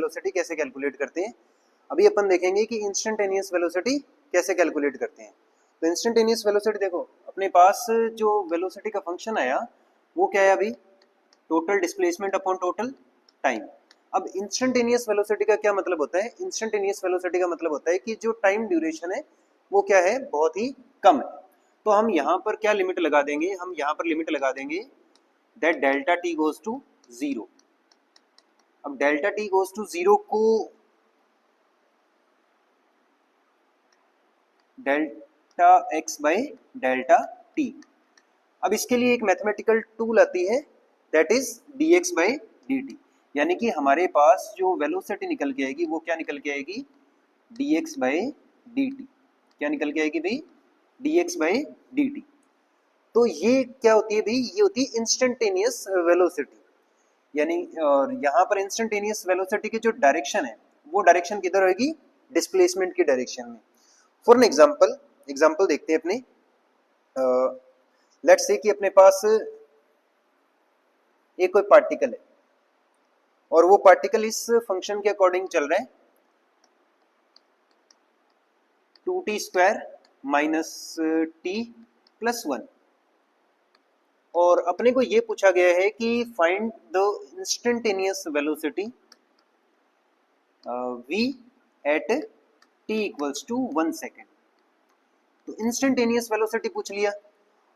Velocity कैसे calculate करते हैं। अभी अपन देखेंगे कि इंस्टेंटेनियस वेलोसिटी कैसे कैलकुलेट करते हैं। तो इंस्टेंटेनियस वेलोसिटी देखो, अपने पास जो वेलोसिटी का फंक्शन आया वो क्या है अभी, total displacement upon total time. अब इंस्टेंटेनियस वेलोसिटी का क्या मतलब होता है, इंस्टेंटेनियस वेलोसिटी का मतलब होता है कि जो टाइम ड्यूरेशन है वो क्या है, बहुत ही कम है। तो हम यहाँ पर क्या लिमिट लगा देंगे, हम यहाँ पर लिमिट लगा देंगे that delta t goes to zero. अब delta t goes to zero को delta x by delta t. अब इसके लिए एक मैथमेटिकल टूल आती है that is d x by D t, यानी कि हमारे पास जो वेलोसिटी निकल के आएगी वो क्या निकल के आएगी, D x by D T. क्या निकल के आएगी भाई, D x by D T. तो ये क्या होती है भाई, ये होती है इंस्टेंटेनियस वेलोसिटी। यानी और यहाँ पर इंस्टेंटेनियस वेलोसिटी की जो डायरेक्शन है वो डायरेक्शन किधर होगी, डिस्प्लेसमेंट की डायरेक्शन में। फॉर एन एग्जाम्पल देखते हैं अपने, लेट्स से कि अपने पास एक कोई पार्टिकल है और वो पार्टिकल इस फंक्शन के अकॉर्डिंग चल रहा है 2t square minus T plus 1, और अपने को ये पूछा गया है कि find the instantaneous velocity v at t equals to 1 second. तो इंस्टेंटेनियस वेलोसिटी पूछ लिया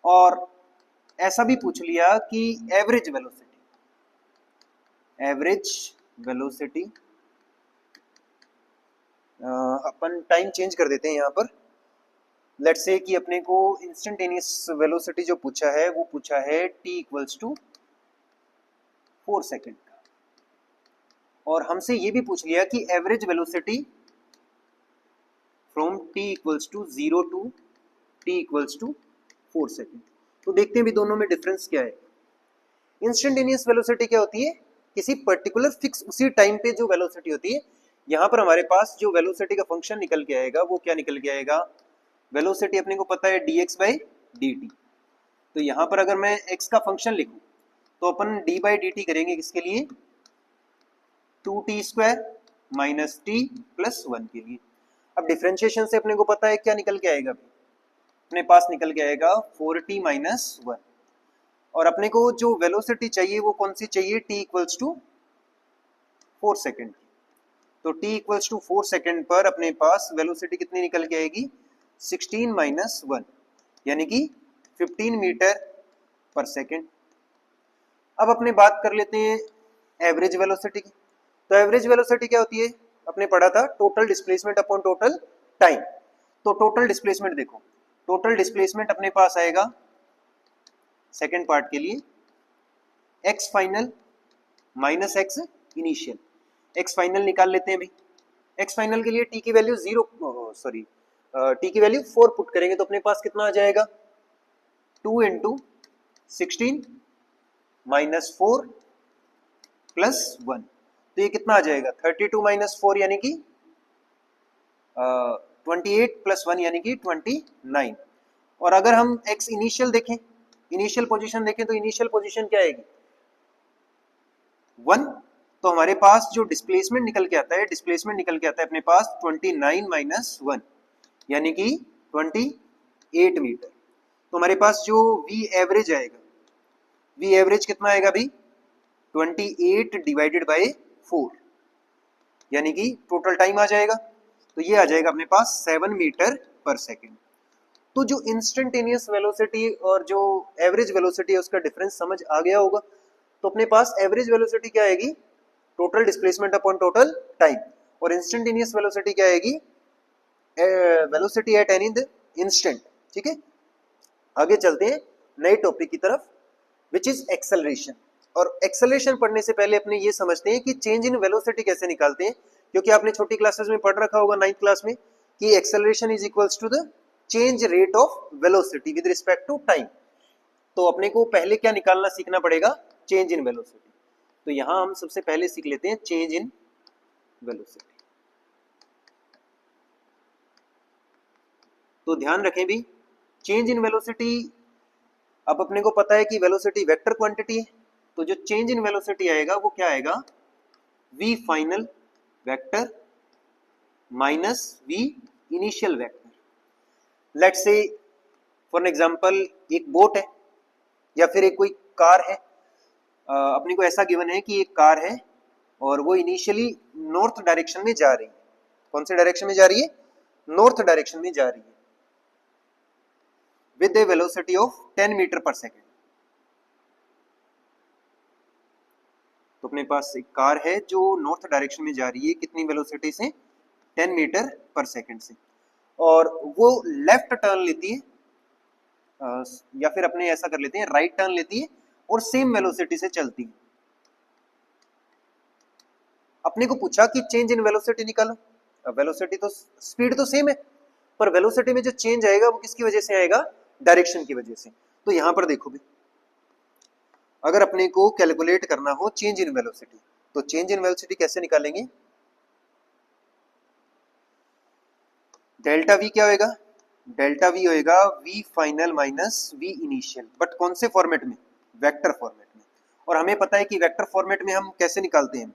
और ऐसा भी पूछ लिया कि एवरेज वेलोसिटी अपन टाइम चेंज कर देते हैं यहाँ पर। लेट्स से कि अपने को इंस्टेंटेनियस वेलोसिटी जो पूछा है वो पूछा है t इक्वल्स टू 4 सेकेंड का, और हमसे ये भी पूछ लिया कि average velocity from t equals to 0 to t equals to 4 second. तो देखते हैं भी दोनों में डिफरेंस क्या है। इंस्टेंटेनियस वेलोसिटी क्या होती है, किसी पर्टिकुलर फिक्स उसी टाइम पे जो वेलोसिटी होती है। यहाँ पर हमारे पास जो वेलोसिटी का फंक्शन निकल के आएगा वो क्या निकल के आएगा, वेलोसिटी अपने को पता है dx बाई dt। तो यहाँ पर अगर मैं x का फंक्शन लिखूं तो अपन d बाई dt करेंगे किसके लिए, 2t square minus T plus 1 के लिए। अब डिफरेंशिएशन से अपने को पता है क्या निकल के आएगा, अपने पास निकल के आएगा 4t माइनस 1, और अपने को जो वेलोसिटी चाहिए वो कौन सी चाहिए, t इक्वल्स टू 4 सेकेंड। तो t इक्वल्स टू 4 सेकेंड पर अपने पास वेलोसिटी कितनी निकल के आएगी, 16 माइनस 1, यानी कि 15 मीटर पर सेकेंड। अब अपने बात कर लेते हैं एवरेज वेलोसिटी की। तो एवरेज वेलोसिटी क्या होती है, अपने पढ़ा था total displacement upon total time. तो टोटल डिस्प्लेसमेंट देखो, टोटल डिस्प्लेसमेंट अपने पास आएगा सेकेंड पार्ट के लिए x final minus x initial. x final निकाल लेते हैं भाई। x फाइनल के लिए t की वैल्यू t की वैल्यू 4 पुट करेंगे तो अपने पास कितना आ जाएगा, 2 इंटू 16 माइनस 4 प्लस 1। तो ये कितना आ जाएगा, 32 माइनस 4 यानी कि 28 प्लस 1 यानी कि 29। और अगर हम x इनिशियल देखें, इनिशियल पोजीशन देखें तो इनिशियल पोजीशन क्या आएगी, 1। तो हमारे पास जो डिस्प्लेसमेंट निकल के आता है, डिस्प्लेसमेंट निकल के आता है अपने पास 29 माइनस 1 यानी कि 28 मीटर। तो हमारे पास जो v एवरेज आएगा, v एवरेज कितना आएगा भाई, 28 डिवाइडेड बाय 4 यानी कि टोटल टाइम आ जाएगा। तो ये आ जाएगा अपने पास 7 मीटर पर सेकेंड। तो जो इंस्टेंटेनियस वेलोसिटी और जो एवरेज वेलोसिटी है उसका डिफरेंस समझ आ गया होगा। तो अपने पास एवरेज वेलोसिटी क्या आएगी, total displacement upon total time, और इंस्टेंटेनियस वेलोसिटी क्या आएगी, वेलोसिटी एट एनी इंस्टेंट। ठीक है, आगे चलते हैं नए टॉपिक की तरफ विच इज एक्सेलरेशन। और एक्सेलरेशन पढ़ने से पहले अपने ये समझते हैं कि चेंज इन वेलोसिटी कैसे निकालते हैं, क्योंकि आपने छोटी क्लासेस में पढ़ रखा होगा 9th क्लास में कि acceleration is equals to the change rate of velocity with respect to time. तो अपने को पहले क्या निकालना सीखना पड़ेगा, चेंज इन वेलोसिटी। तो यहां हम सबसे पहले सीख लेते हैं चेंज इन वेलोसिटी। तो ध्यान रखें भी, चेंज इन वेलोसिटी, अब अपने को पता है कि वेलोसिटी वेक्टर क्वांटिटी है, तो जो चेंज इन वेलोसिटी आएगा वो क्या आएगा, v final vector minus v initial vector. Let's say for example एक बोट है या फिर एक कोई कार है। अपने को ऐसा गिवन है कि एक कार है और वो इनिशियली नॉर्थ डायरेक्शन में जा रही है। कौन से डायरेक्शन में जा रही है? नॉर्थ डायरेक्शन में जा रही है with a velocity of 10 metre पर सेकेंड। तो अपने पास एक कार है जो नॉर्थ डायरेक्शन में जा रही है, कितनी वेलोसिटी से? 10 मीटर पर सेकेंड से, और वो लेफ्ट टर्न लेती है, या फिर अपने ऐसा कर लेते हैं राइट टर्न लेती है और सेम वेलोसिटी से चलती है। अपने को पूछा कि चेंज इन वेलोसिटी निकालो। वेलोसिटी तो स्पीड तो सेम है, पर वेलोसिटी में जो चेंज आएगा वो किसकी वजह से आएगा? डायरेक्शन की वजह से। तो यहां पर देखो भी, अगर अपने को कैलकुलेट करना हो चेंज इन वेलोसिटी, तो चेंज इन वेलोसिटी कैसे निकालेंगे? डेल्टा वी क्या होएगा? डेल्टा वी होएगा V final minus V initial, but कौन से फॉर्मेट में? वेक्टर फॉर्मेट में। और हमें पता है कि वेक्टर फॉर्मेट में हम कैसे निकालते हैं?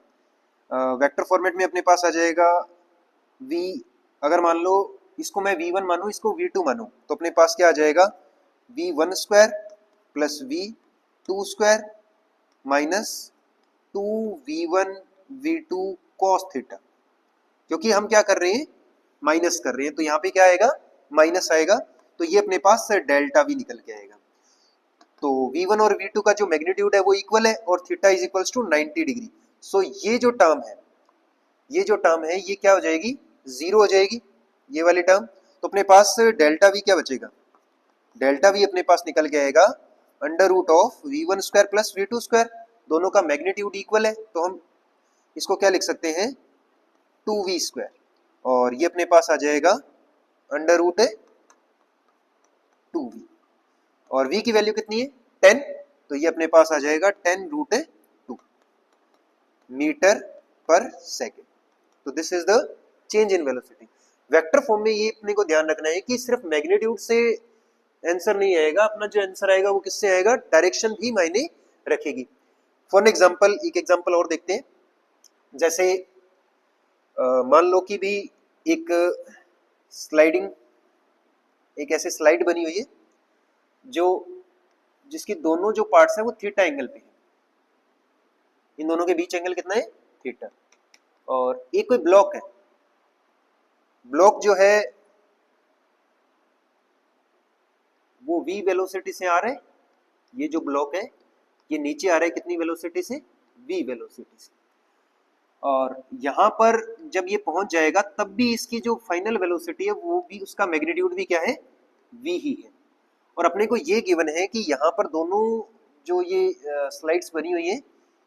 वेक्टर फॉर्मेट में अपने पास आ जाएगा v, अगर मान लो इसको मैं v1 मानूं, इसको v2 मानूं, तो अपने पास क्या आ जाएगा? v1 square plus v2 square minus 2v1 v2 cos theta. क्योंकि हम क्या कर रहे हैं? माइनस कर रहे हैं, तो यहाँ पे क्या आएगा? माइनस आएगा, तो ये अपने पास डेल्टा v निकल के आएगा। तो v1 और v2 का जो मैग्नीट्यूड है वो इक्वल है और theta is equals to 90 degree. So ये जो टर्म है ये क्या हो जाएगी? जीरो हो जाएगी, ये वाली टर्म। तो अपने पास डेल्टा वी क्या बचेगा? डेल्टा वी अपने पास निकल के आएगा under root of v1 square plus v2 square. दोनों का मैग्नीट्यूड इक्वल है, तो हम इसको क्या लिख सकते हैं? 2v स्क्वायर, और ये अपने पास आ जाएगा अंडर रूट 2v, और v की वैल्यू कितनी है? 10, तो ये अपने पास आ जाएगा 10 रूट 2 मीटर पर सेकेंड। तो this is the change in velocity. Vector form में ये अपने को ध्यान रखना है कि सिर्फ मैग्नीट्यूड से आंसर नहीं आएगा, अपना जो आंसर आएगा वो किससे आएगा? डायरेक्शन भी मायने रखेगी। फॉर एग्जांपल, एक एग्जांपल और देखते हैं। जैसे मान लो कि भी एक स्लाइडिंग, एक ऐसे स्लाइड बनी हुई है जो जिसकी दोनों जो पार्ट्स हैं वो थीटा एंगल पे है। इन दोनों के बीच एंगल कितना है? थीटा। और एक कोई ब्लॉक है, ब्लॉक जो है वो v वेलोसिटी से आ रहा है। ये जो ब्लॉक है ये नीचे आ रहा है कितनी वेलोसिटी से? v वेलोसिटी से। और यहां पर जब ये पहुंच जाएगा तब भी इसकी जो फाइनल वेलोसिटी है वो भी, उसका मैग्नीट्यूड भी क्या है? v ही है। और अपने को ये गिवन है कि यहाँ पर दोनों जो ये स्लाइड्स बनी हुई है,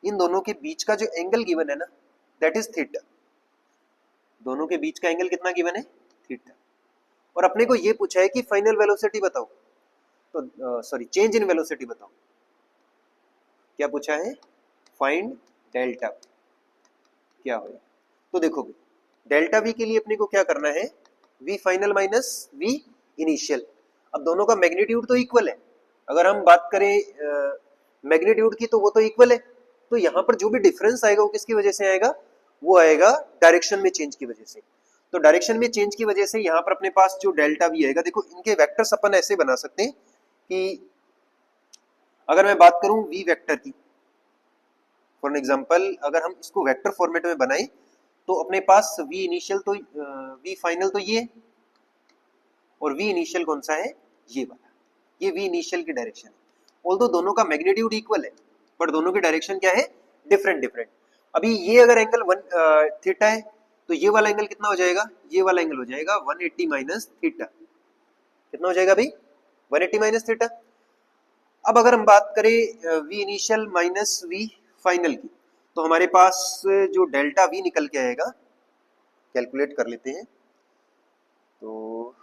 इन दोनों के बीच का जो एंगल गिवन है ना, दैट इज थीटा। दोनों के बीच का एंगल कितना गिवन है? थीटा। और अपने को ये पूछा है कि फाइनल वेलोसिटी बताओ, तो सॉरी चेंज इन वेलोसिटी बताओ। क्या पूछा है? फाइंड डेल्टा क्या होगा। तो देखो डेल्टा वी के लिए अपने को क्या करना है? V final minus V initial. अब दोनों का मैग्नीट्यूड तो इक्वल है। अगर हम बात करें मैग्नीट्यूड की तो वो तो इक्वल है, तो यहाँ पर जो भी डिफरेंस आएगा वो किसकी वजह से आएगा? वो आएगा डायरेक्शन में चेंज की वजह से। तो डायरेक्शन में चेंज की वजह से यहाँ पर अपने पास जो डेल्टा वी आएगा, देखो इनके वेक्टर्स अपन ऐसे बना सकते हैं कि अगर मैं बात करूं वी वेक्टर की, फॉर एग्जांपल अगर हम इसको वेक्टर फॉर्मेट में बनाएं तो अपने पास वी इनिशियल तो वी फाइनल तो ये, और वी इनिशियल कौन सा है? ये वाला। ये वी इनिशियल की डायरेक्शन है। ऑल्दो दोनों का मैग्नीट्यूड इक्वल है, पर दोनों की डायरेक्शन क्या है? Different different. अभी ये अगर एंगल थीटा है तो ये वाला एंगल कितना हो जाएगा? ये वाला एंगल हो जाएगा 180 माइनस थीटा। कितना हो जाएगा भाई? 180 माइनस थीटा। अब अगर हम बात करें V initial minus V final की, तो हमारे पास जो डेल्टा वी निकल के आएगा, कैलकुलेट कर लेते हैं। तो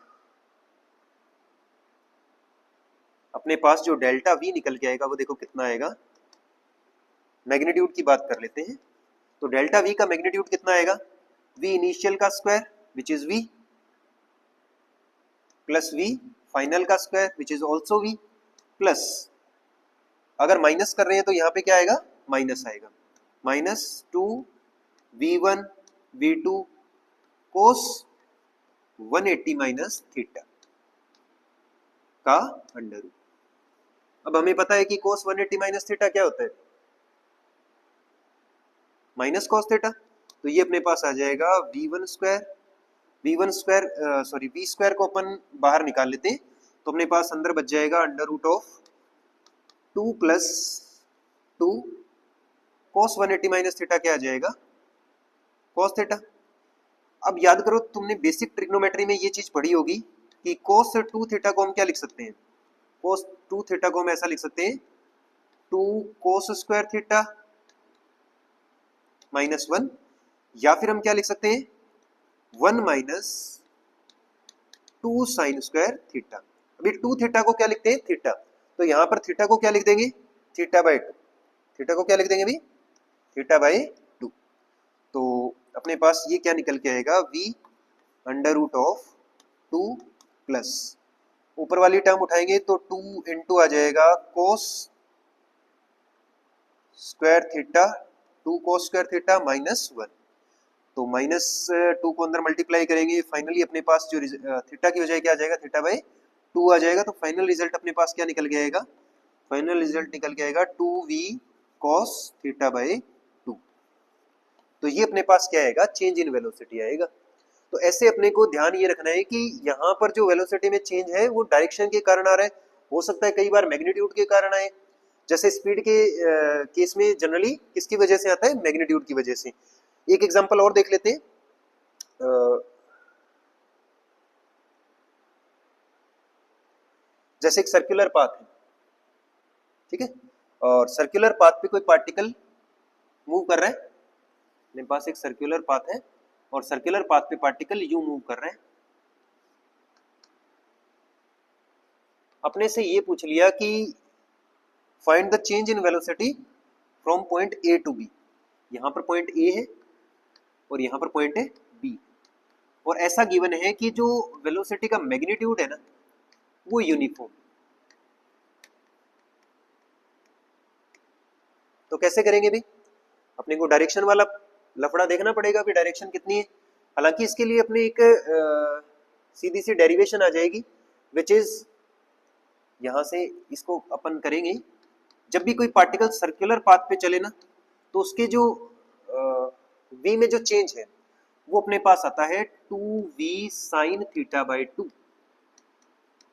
अपने पास जो डेल्टा वी निकल के आएगा वो देखो कितना आएगा। मैग्नीट्यूड की बात कर लेते हैं, तो डेल्टा वी का मैग्नीट्यूड कितना आएगा? वी इनिशियल का square which is v, plus v final का square which is also v, plus अगर माइनस कर रहे हैं तो यहाँ पे क्या आएगा? माइनस आएगा, minus 2v1 v2 cos 180 minus theta का अंडर रूट। अब हमें पता है कि cos 180 माइनस थीटा क्या होता है, माइनस कॉस थीटा। तो ये अपने पास आ जाएगा v1 स्क्वायर, v स्क्वायर को अपन बाहर निकाल लेते हैं, तो अपने पास अंदर बच जाएगा under root of 2 plus 2 cos 180 minus theta क्या आ जाएगा, cos थीटा। अब याद करो, तुमने बेसिक ट्रिग्नोमेट्री में ये चीज पढ़ी होगी कि cos 2 थीटा को हम क्या लिख सकते हैं, cos 2 थीटा को हम ऐसा लिख सकते हैं 2 cos स्क्वायर थीटा माइनस 1, या फिर हम क्या लिख सकते हैं 1 माइनस 2 साइन स्क्वायर थीटा। अभी 2 थीटा को क्या लिखते हैं, थीटा, तो यहां पर थीटा को क्या लिख देंगे, थीटा बाई 2। थीटा को क्या लिख देंगे अभी, थीटा बाई 2। तो अपने पास ये क्या निकल के आएगा, v under root of 2 plus ऊपर वाली टर्म उठाएंगे तो 2 इंटू आ जाएगा cos square theta, 2 cos square theta minus 1। तो माइनस 2 को अंदर मल्टीप्लाई करेंगे, फाइनली अपने पास जो थीटा की वजह क्या आ जाएगा, थीटा बाई 2 आ जाएगा। तो फाइनल रिजल्ट अपने पास क्या निकल के आएगा, फाइनल रिजल्ट निकल के आएगा 2v cos थीटा बाई 2। तो ये अपने पास क्या आएगा, चेंज इन वेलोसिटी आएगा। तो ऐसे अपने को ध्यान ये रखना है कि यहाँ पर जो वेलोसिटी में चेंज है वो डायरेक्शन के कारण आ रहा है, हो सकता है कई बार मैग्नीट्यूड के कारण आए। जैसे स्पीड के केस में जनरली किसकी वजह से आता है, मैग्नीट्यूड की वजह से। एक एग्जांपल और देख लेते हैं, जैसे एक सर्कुलर पाथ है, ठीक है, और सर्कुलर पाथ पे कोई पार्टिकल मूव कर रहा है, मेरे पास एक सर्कुलर पाथ है और सर्कुलर पाथ पे पार्टिकल यू मूव कर रहे हैं। अपने से ये पूछ लिया कि find the change in velocity from point A to B. यहां पर पॉइंट ए है और यहां पर पॉइंट है बी, और ऐसा गिवन है कि जो वेलोसिटी का मैग्नीट्यूड है ना वो यूनिफॉर्म। तो कैसे करेंगे भी, अपने को डायरेक्शन वाला लफड़ा देखना पड़ेगा भी, डायरेक्शन कितनी है। हालांकि इसके लिए अपने एक सीधी सी डेरिवेशन आ जाएगी, विच इज यहां से इसको अपन करेंगे, जब भी कोई पार्टिकल सर्कुलर पाथ पे चले ना तो उसके जो v में जो चेंज है वो अपने पास आता है 2v साइन थीटा बाई 2।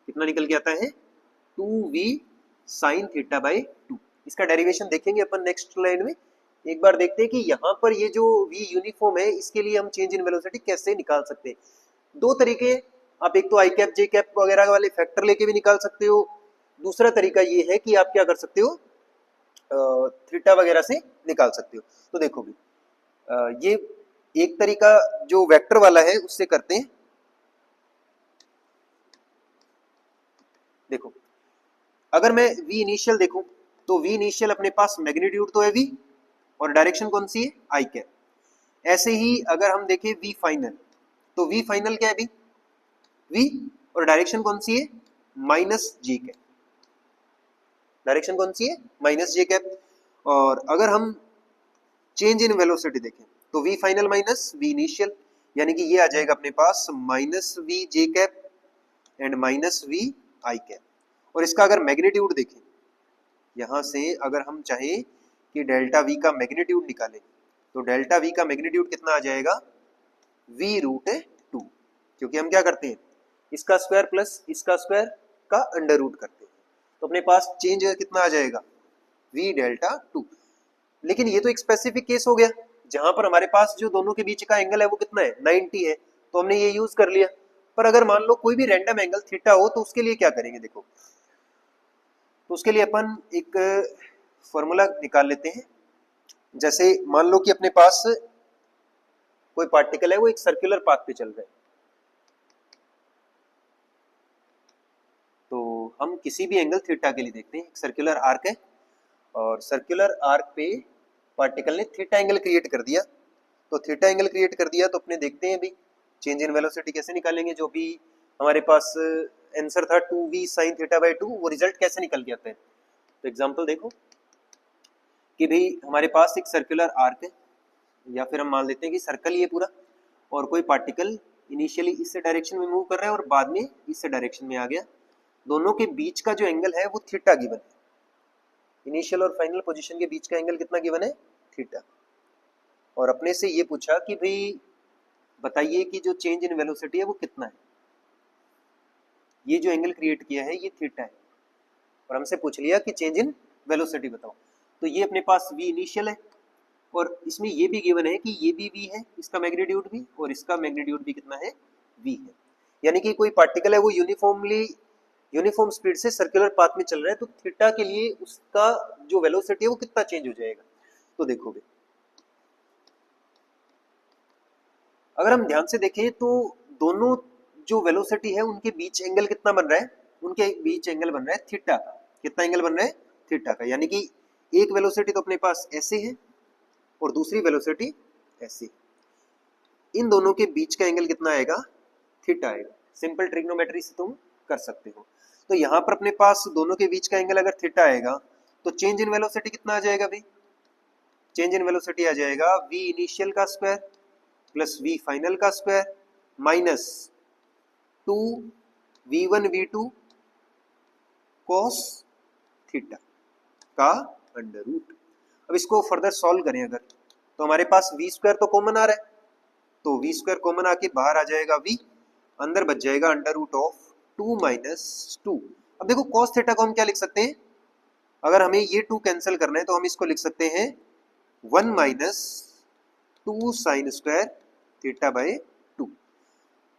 कितना निकल के आता है, 2v साइन थीटा बाई 2। इसका डेरिवेशन देखेंगे अपन नेक्स्ट लाइन में। एक बार देखते हैं कि यहाँ पर ये जो v यूनिफॉर्म है इसके लिए हम चेंज इन वेलोसिटी कैसे निकाल सकते हैं। दो तरीके, आप एक तो आई कैप जे कैप वगैरह वाले फैक्टर लेके भी निकाल सकते हो, दूसरा तरीका ये है कि आप क्या कर सकते हो, थीटा वगैरह से निकाल सकते हो। तो देखो भी ये एक तरीका जो वेक्टर वाला है उससे करते हैं। देखो अगर मैं v इनिशियल देखूं तो v इनिशियल अपने पास मैग्नीट्यूड तो है v और डायरेक्शन कौन सी है, आई कैप। ऐसे ही अगर हम देखें v फाइनल, तो v फाइनल क्या है भी, v और डायरेक्शन कौन सी है, माइनस जे कैप। डायरेक्शन कौन सी है, माइनस जे कैप। और अगर हम चेंज इन वेलोसिटी देखें तो v final minus v initial, यानी कि ये आ जाएगा अपने पास minus v j cap and minus v i cap. और इसका अगर मैग्नीट्यूड देखें, यहां से अगर हम चाहें कि डेल्टा v का मैग्नीट्यूड निकालें तो डेल्टा v का मैग्नीट्यूड कितना आ जाएगा, v रूट 2, क्योंकि हम क्या करते हैं इसका स्क्वायर प्लस इसका स्क्वायर का अंडर रूट करते हैं। तो अपने पास चेंज कितना आ जाएगा, v डेल्टा 2। लेकिन ये तो एक स्पेसिफिक केस हो गया जहां पर हमारे पास जो दोनों के बीच का एंगल है वो कितना है, 90 है, तो हमने ये यूज कर लिया। पर अगर मान लो कोई भी रैंडम एंगल थीटा हो तो उसके लिए क्या करेंगे, देखो तो उसके लिए अपन एक फॉर्मूला निकाल लेते हैं। जैसे मान लो कि अपने पास कोई पार्टिकल है वो एक सर्कुलर पाथ पे चल रहा है, तो हम किसी भी एंगल थीटा के लिए देखते हैं। एक सर्कुलर आर्क है और सर्कुलर आर्क पे पार्टिकल ने थीटा एंगल क्रिएट कर दिया, तो थीटा एंगल क्रिएट कर दिया तो अपने देखते हैं भी चेंज इन वेलोसिटी कैसे निकालेंगे। जो भी हमारे पास आंसर था 2v sin थीटा बाई 2, वो रिजल्ट कैसे निकल के आता है। तो एग्जांपल देखो कि भाई हमारे पास एक सर्कुलर आर्क है, या फिर हम मान लेते हैं कि सर्कल ये पूरा, और कोई पार्टिकल इनिशियली इससे डायरेक्शन में मूव कर रहा है और बाद में इससे डायरेक्शन में आ गया, दोनों के बीच का जो एंगल है वो थीटा गिवन है। इनिशियल और फाइनल पोजीशन के बीच का एंगल कितना गिवन है? थीटा। और अपने से ये पूछा कि भाई बताइए कि जो चेंज इन वेलोसिटी है वो कितना है। ये जो एंगल क्रिएट किया है ये थीटा है, और हमसे पूछ लिया कि चेंज इन वेलोसिटी बताओ। तो ये अपने पास v इनिशियल है, और इसमें ये भी गिवन है कि ये भी v है, इसका मैग्नीट्यूड भी, और इसका मैग्नीट्यूड भी कितना है? v है। यानी कि कोई पार्टिकल है वो यूनिफॉर्म स्पीड से सर्कुलर पाथ में चल रहा है, तो थीटा के लिए उसका जो वेलोसिटी है वो कितना चेंज हो जाएगा। तो देखोगे, अगर हम ध्यान से देखें तो दोनों जो वेलोसिटी है उनके बीच एंगल कितना बन रहा है? उनके बीच एंगल बन रहा है थीटा का। कितना एंगल बन रहा है? थीटा का। यानी कि एक वेलोसिटी तो अपने पास ऐसे है और दूसरी वेलोसिटी ऐसे। इन दोनों के बीच का एंगल कितना आएगा? थीटा आएगा। सिंपल ट्रिग्नोमेट्री से तुम कर सकते हो। तो यहाँ पर अपने पास दोनों के बीच का एंगल अगर थीटा आएगा तो चेंज इन वेलोसिटी कितना आ जाएगा भाई? चेंज इन वेलोसिटी आ जाएगा v इनिशियल का स्क्वायर प्लस v फाइनल का square minus 2 v1 v2 cos theta का अंडर रूट। अब इसको फर्दर सॉल्व करें अगर, तो हमारे पास v स्क्वायर तो कॉमन आ रहा है, तो v स्क्वायर कॉमन आके बाहर आ जाएगा v, अंदर बच जाएगा अंडर रूट ऑफ 2 माइनस 2। अब देखो cos थीटा को हम क्या लिख सकते हैं? अगर हमें ये 2 कैंसिल करना है तो हम इसको लिख सकते हैं 1 minus 2 sine square theta by 2।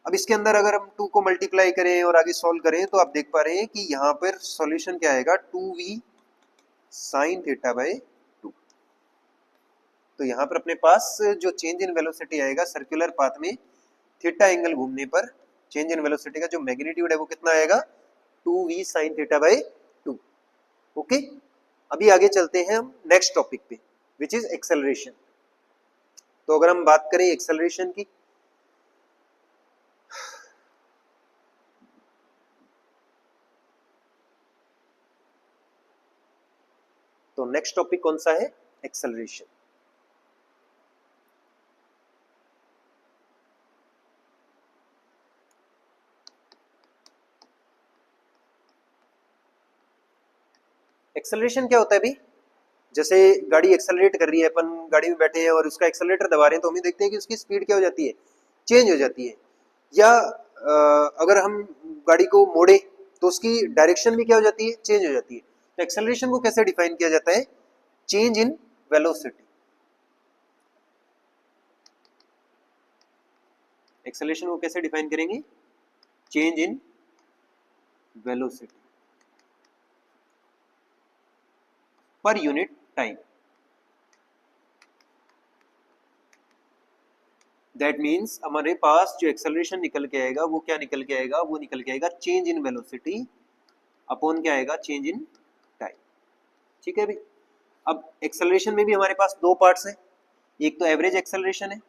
अब इसके अंदर अगर हम 2 को मल्टीप्लाई करें और आगे सॉल्व करें तो आप देख पा रहे हैं कि यहाँ पर सॉल्यूशन क्या आएगा? 2v sine theta by 2। तो यहाँ पर अपने पास जो चेंज इन वेलोसिटी आएगा सर्कुलर पाथ में थीटा एंगल घूमने पर, चेंज इन वेलोसिटी का जो मैग्नीट्यूड है वो कितना आएगा? 2v sine theta by 2। Okay, अभी आगे चलते हैं हम नेक्स्ट टॉपिक पे, विच इज एक्सेलरेशन। तो अगर हम बात करें एक्सेलरेशन की, तो नेक्स्ट टॉपिक कौन सा है? एक्सेलरेशन। एक्सेलरेशन क्या होता है भाई? जैसे गाड़ी एक्सेलरेट कर रही है, अपन गाड़ी में बैठे हैं और उसका एक्सेलरेटर दबा रहे हैं, तो हम देखते हैं कि उसकी स्पीड क्या हो जाती है? चेंज हो जाती है। या अगर हम गाड़ी को मोड़े तो उसकी डायरेक्शन भी क्या हो जाती है? चेंज हो जाती है। तो एक्सेलरेशन को कैसे डिफाइन किया जाता है? Change in velocity. एक्सेलरेशन को कैसे डिफाइन करेंगे? Change in velocity per unit time. That means हमारे पास जो एक्सेलरेशन निकल के आएगा वो क्या निकल के आएगा? वो निकल के आएगा चेंज इन वेलोसिटी अपॉन क्या आएगा? Change in time. ठीक है भाई। अब एक्सेलरेशन में भी हमारे पास दो पार्ट्स हैं, एक तो एवरेज एक्सेलरेशन है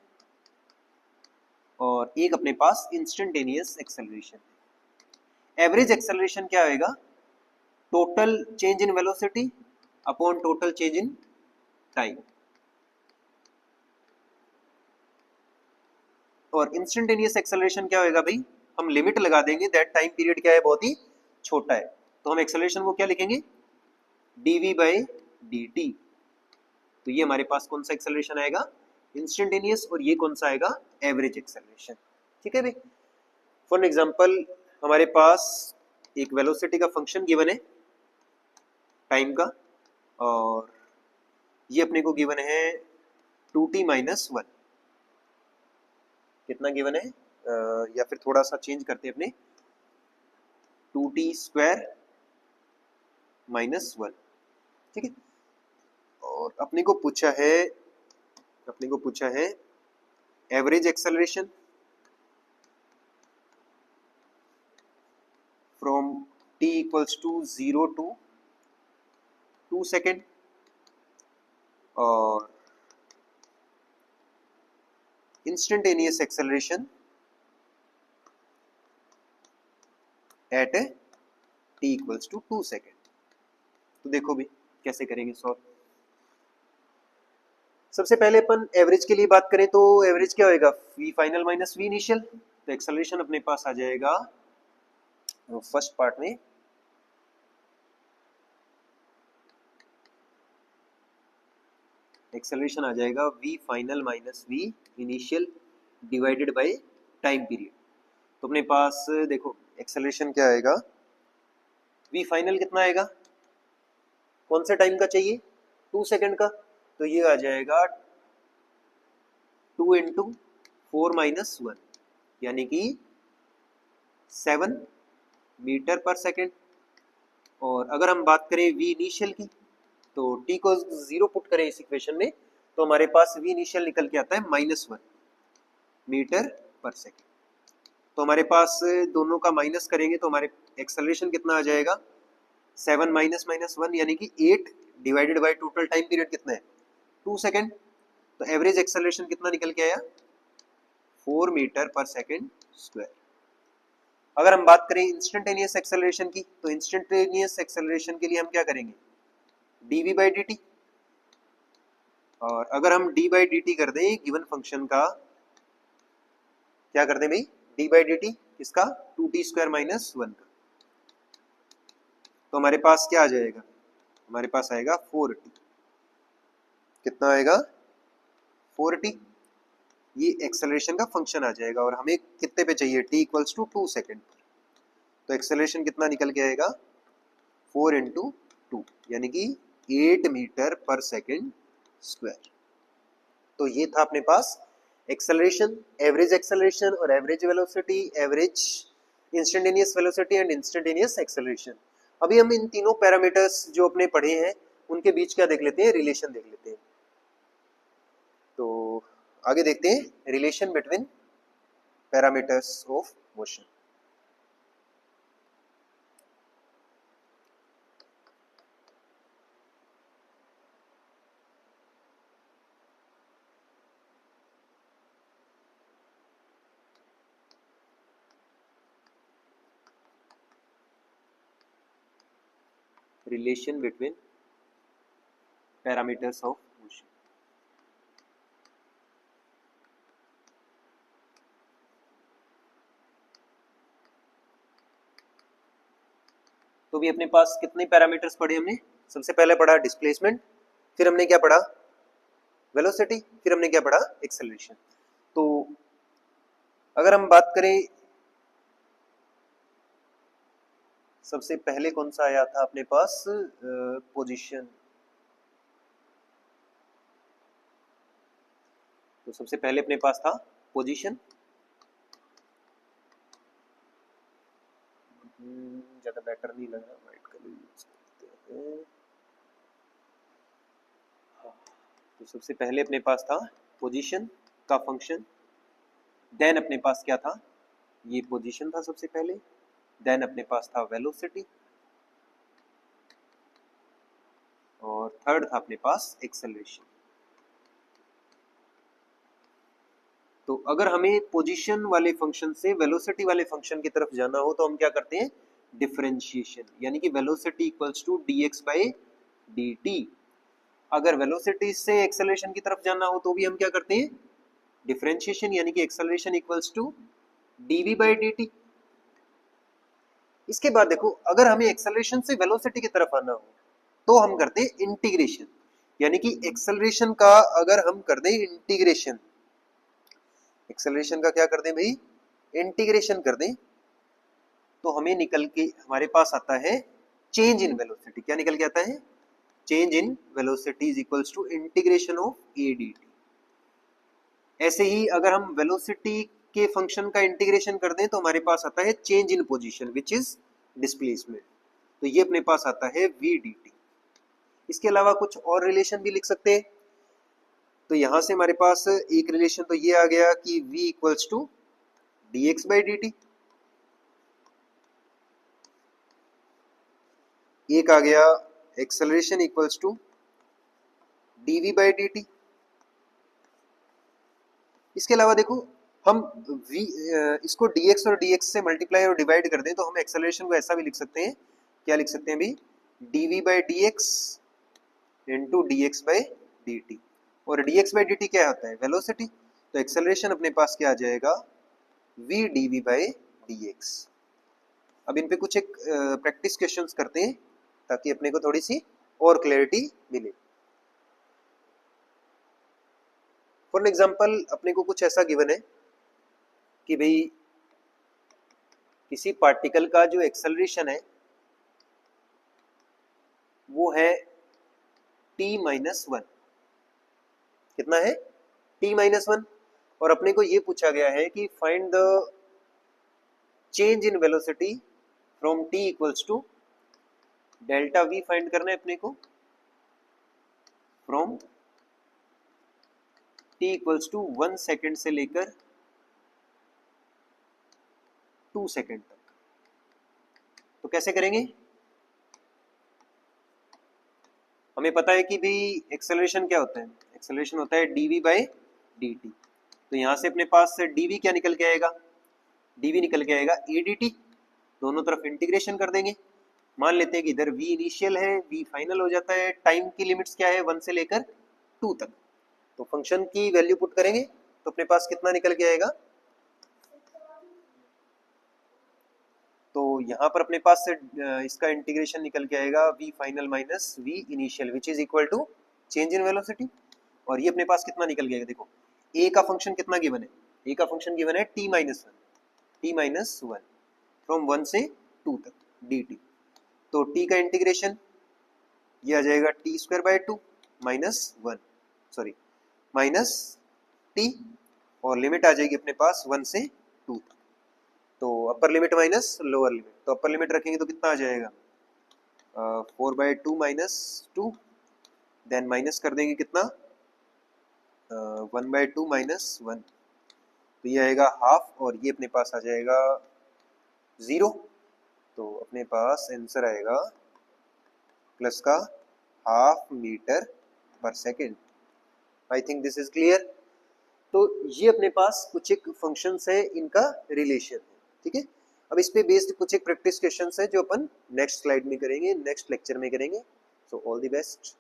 और एक अपने पास इंस्टेंटेनियस एक्सेलरेशन है। एवरेज एक्सेलरेशन क्या आएगा? Total change in velocity upon total change in time. और इंस्टेंटेनियस एक्सेलरेशन क्या होगा भाई? हम लिमिट लगा देंगे, दैट टाइम पीरियड क्या है? बहुत ही छोटा है, तो हम एक्सेलरेशन को क्या लिखेंगे? dv by dt। तो ये हमारे पास कौन सा एक्सेलरेशन आएगा? इंस्टेंटेनियस। और ये कौन सा आएगा? Average acceleration. ठीक है भाई। फॉर एग्जांपल हमारे पास एक वेलोसिटी का फंक्शन गिवन है टाइम का, और ये अपने को गिवन है 2t माइनस 1। कितना गिवन है? या फिर थोड़ा सा चेंज करते हैं अपने, 2t स्क्वायर माइनस 1। ठीक है। और अपने को पूछा है average acceleration from t equals to 0 to 2 second और instantaneous acceleration at t equals to 2 second. तो देखो भी कैसे करेंगे सॉल्व। सबसे पहले अपन एवरेज के लिए बात करें तो एवरेज क्या होएगा, v final minus v initial. तो एक्सेलरेशन अपने पास आ जाएगा फर्स्ट पार्ट में एक्सेलरेशन आ जाएगा v final minus v initial divided by time period. तो अपने पास देखो एक्सेलरेशन क्या आएगा, v फाइनल कितना आएगा, कौन से टाइम का चाहिए, 2 सेकंड का। तो ये आ जाएगा 2 इंटू 4 माइनस 1 यानी कि 7 मीटर पर सेकंड। और अगर हम बात करें v इनिशियल की तो t को 0 पुट करें इस इक्वेशन में तो हमारे पास v इनिशियल निकल के आता है -1 मीटर पर सेकंड। तो हमारे पास दोनों का माइनस करेंगे तो हमारे एक्सेलरेशन कितना आ जाएगा, 7 माइनस माइनस 1 यानी कि 8 divided by total time period कितना है, 2 सेकंड। तो एवरेज एक्सेलरेशन कितना निकल के आया, 4 मीटर पर सेकंड स्क्वायर। अगर हम बात करें इंस्टेंटेनियस एक्सेलरेशन की तो इंस्टेंटेनियस एक्सेलरेशन के लिए हम क्या करेंगे, dv बाई dt। और अगर हम d बाई dt कर दें गिवन फंक्शन का, क्या कर दें भाई, d बाई dt इसका 2t स्क्वायर माइनस 1 का, तो हमारे पास क्या आ जाएगा, हमारे पास आएगा 4t। कितना आएगा, 4t। ये एक्सेलरेशन का फंक्शन आ जाएगा और हमें कितने पे चाहिए, t इक्वल्स टू 2 सेकेंड पर। तो एक्सेलरेशन कितना निकल के आएगा, 4 इंटू 2 यानी कि 8 मीटर पर सेकेंड स्क्वायर। तो ये था अपने पास एक्सेलरेशन, एवरेज एक्सेलरेशन और average velocity, average instantaneous velocity and instantaneous acceleration. अभी हम इन तीनों पैरामीटर्स जो अपने पढ़े हैं उनके बीच क्या देख लेते हैं, रिलेशन देख लेते हैं। तो आगे देखते हैं relation between parameters of motion. Relation between parameters of motion। तो भी अपने पास कितने पैरामीटर्स पढ़े हमने, सबसे पहले पढ़ा डिस्प्लेसमेंट, फिर हमने क्या पढ़ा, वेलोसिटी, फिर हमने क्या पढ़ा, एक्सेलरेशन। तो अगर हम बात करें सबसे पहले कौन सा आया था अपने पास, पोजीशन। तो सबसे पहले अपने पास था पोजीशन, ज्यादा बेटर नहीं लग रहा, व्हाइट कलर यूज करते हैं। तो सबसे पहले अपने पास था पोजीशन का फंक्शन, देन अपने पास क्या था, ये पोजीशन था सबसे पहले, देन अपने पास था वेलोसिटी और थर्ड था अपने पास एक्सेलरेशन। तो अगर हमें पोजीशन वाले फंक्शन से वेलोसिटी वाले फंक्शन की तरफ जाना हो तो हम क्या करते हैं, डिफरेंशिएशन, यानी कि velocity equals to dx by dt। अगर वेलोसिटी से एक्सेलरेशन की तरफ जाना हो तो भी हम क्या करते हैं, डिफरेंशिएशन, यानी कि acceleration equals to dv by dt। इसके बाद देखो अगर हमें एक्सेलरेशन से वेलोसिटी की तरफ आना हो तो हम करते हैं इंटीग्रेशन, यानी कि एक्सेलरेशन का अगर हम कर दें इंटीग्रेशन, एक्सेलरेशन का क्या कर दें भाई, इंटीग्रेशन कर दें, तो हमें निकल के हमारे पास आता है चेंज इन वेलोसिटी। क्या निकल के आता है, change in velocity is equals to integration of A D T. ऐसे ही अगर हम वेलोसिटी के फंक्शन का इंटीग्रेशन कर दें तो हमारे पास आता है change in position which is displacement. तो ये अपने पास आता है वी डी टी। इसके अलावा कुछ और रिलेशन भी लिख सकते हैं। तो यहां से हमारे पास एक रिलेशन तो ये आ गया कि v equals to D x by D T, एक आ गया acceleration equals to dv by D T. इसके अलावा देखो हम v इसको dx और dx से मल्टीप्लाई और डिवाइड कर दें तो हम एक्सेलरेशन को ऐसा भी लिख सकते हैं, क्या लिख सकते हैं भाई, dv by D x into D x by D T. और dx बाई dt क्या होता है, वेलोसिटी। तो एक्सेलरेशन अपने पास क्या आ जाएगा, v dv बाई dx। अब इन पे कुछ एक प्रैक्टिस क्वेश्चंस करते हैं ताकि अपने को थोड़ी सी और क्लैरिटी मिले। फॉर एग्जांपल अपने को कुछ ऐसा गिवन है कि भाई किसी पार्टिकल का जो एक्सेलरेशन है वो है t-1। कितना है, t-1। और अपने को ये पूछा गया है कि find the change in velocity from t equals to delta v find करना है अपने को, from t equals to 1 second से लेकर 2 सेकेंड तक। तो कैसे करेंगे, हमें पता है कि भी एक्सेलरेशन क्या होता है, एक्सेलरेशन होता है dv बाई dt। तो यहां से अपने पास dv क्या निकल के आएगा, dv निकल के आएगा adt। दोनों तरफ इंटीग्रेशन कर देंगे, मान लेते हैं कि इधर v इनिशियल है, v फाइनल हो जाता है। टाइम की लिमिट्स क्या है, 1 से लेकर 2 तक। तो फंक्शन की वैल्यू पुट करेंगे तो अपने पास कितना निकल के आएगा, तो यहाँ पर अपने पास से इसका इंटीग्रेशन निकल के आएगा v final minus v initial which is equal to change in velocity. और ये अपने पास कितना निकल गया, देखो a का फंक्शन कितना गिवन है, a का फंक्शन गिवन है t-1 फ्रॉम 1 से 2 तक dt। तो t का इंटीग्रेशन ये आ जाएगा t² by 2 minus 1 sorry minus t, और लिमिट आ जाएगी अपने पास 1 से 2 तक। तो upper limit minus lower limit, तो अपर लिमिट रखेंगे तो कितना आ जाएगा 4 बाई 2 माइनस 2, देन माइनस कर देंगे कितना 1 बाई 2 माइनस 1, तो ये आएगा हाफ, और ये अपने पास आ जाएगा 0। तो अपने पास आंसर आएगा प्लस का हाफ मीटर पर second. I think this is clear. तो ये अपने पास कुछ एक फंक्शंस है, इनका रिलेशन है, ठीक है। अब इस पे बेस्ड कुछ एक प्रैक्टिस क्वेश्चंस है जो अपन नेक्स्ट स्लाइड में करेंगे, नेक्स्ट लेक्चर में करेंगे। So all the best.